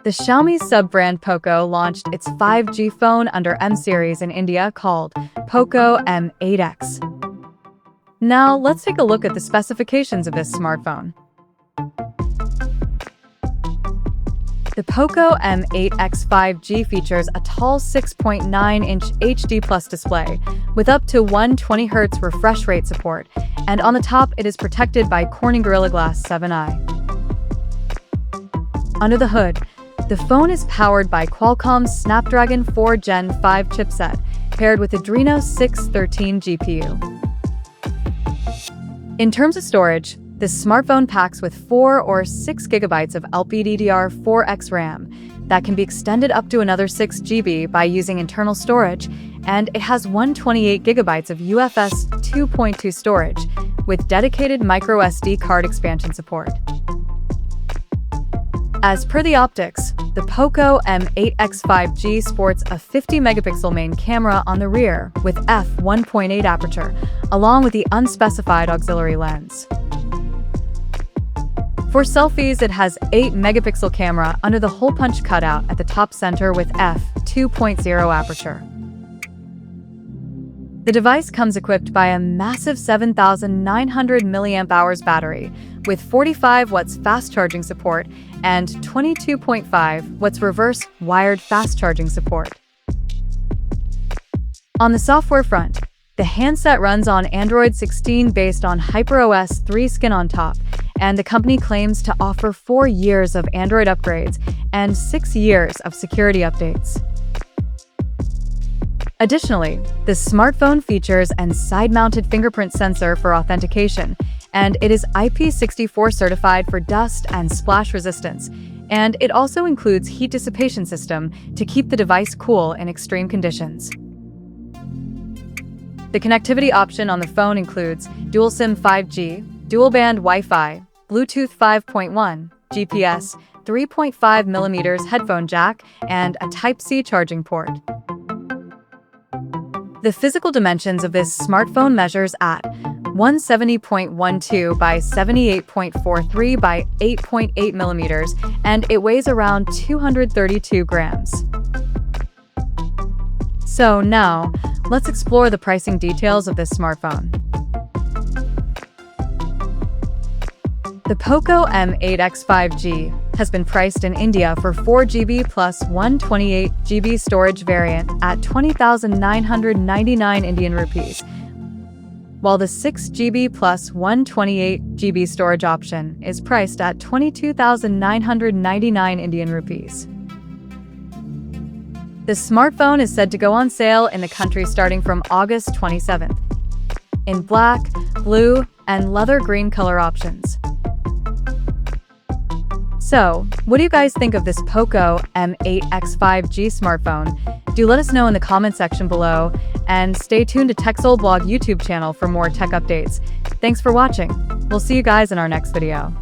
The Xiaomi sub-brand Poco launched its 5G phone under M series in India called Poco M8x. Now, let's take a look at the specifications of this smartphone. The Poco M8x 5G features a tall 6.9-inch HD+ display with up to 120Hz refresh rate support, and on the top it is protected by Corning Gorilla Glass 7i. Under the hood, the phone is powered by Qualcomm's Snapdragon 4 Gen 5 chipset, paired with Adreno 613 GPU. In terms of storage, this smartphone packs with 4 or 6 GB of LPDDR4X RAM that can be extended up to another 6 GB by using internal storage, and it has 128 GB of UFS 2.2 storage with dedicated microSD card expansion support. As per the optics, the Poco M8x 5G sports a 50-megapixel main camera on the rear with f1.8 aperture, along with the unspecified auxiliary lens. For selfies, it has 8-megapixel camera under the hole punch cutout at the top center with f2.0 aperture. The device comes equipped by a massive 7,900 mAh battery with 45 watts fast charging support and 22.5 watts reverse wired fast charging support. On the software front, the handset runs on Android 16 based on HyperOS 3 skin on top, and the company claims to offer 4 years of Android upgrades and 6 years of security updates. Additionally, the smartphone features a side-mounted fingerprint sensor for authentication, and it is IP64 certified for dust and splash resistance, and it also includes heat dissipation system to keep the device cool in extreme conditions. The connectivity option on the phone includes dual SIM 5G, dual-band Wi-Fi, Bluetooth 5.1, GPS, 3.5mm headphone jack, and a Type-C charging port. The physical dimensions of this smartphone measures at 170.12 by 78.43 by 8.8 millimeters, and it weighs around 232 grams. So now, let's explore the pricing details of this smartphone. The Poco M8x 5G has been priced in India for 4GB plus 128GB storage variant at 20,999 Indian rupees, while the 6GB plus 128GB storage option is priced at 22,999 Indian rupees. The smartphone is said to go on sale in the country starting from August 27th, in black, blue, and leather green color options. So, what do you guys think of this Poco M8x 5G smartphone? Do let us know in the comment section below, and stay tuned to TechSole Blog YouTube channel for more tech updates. Thanks for watching. We'll see you guys in our next video.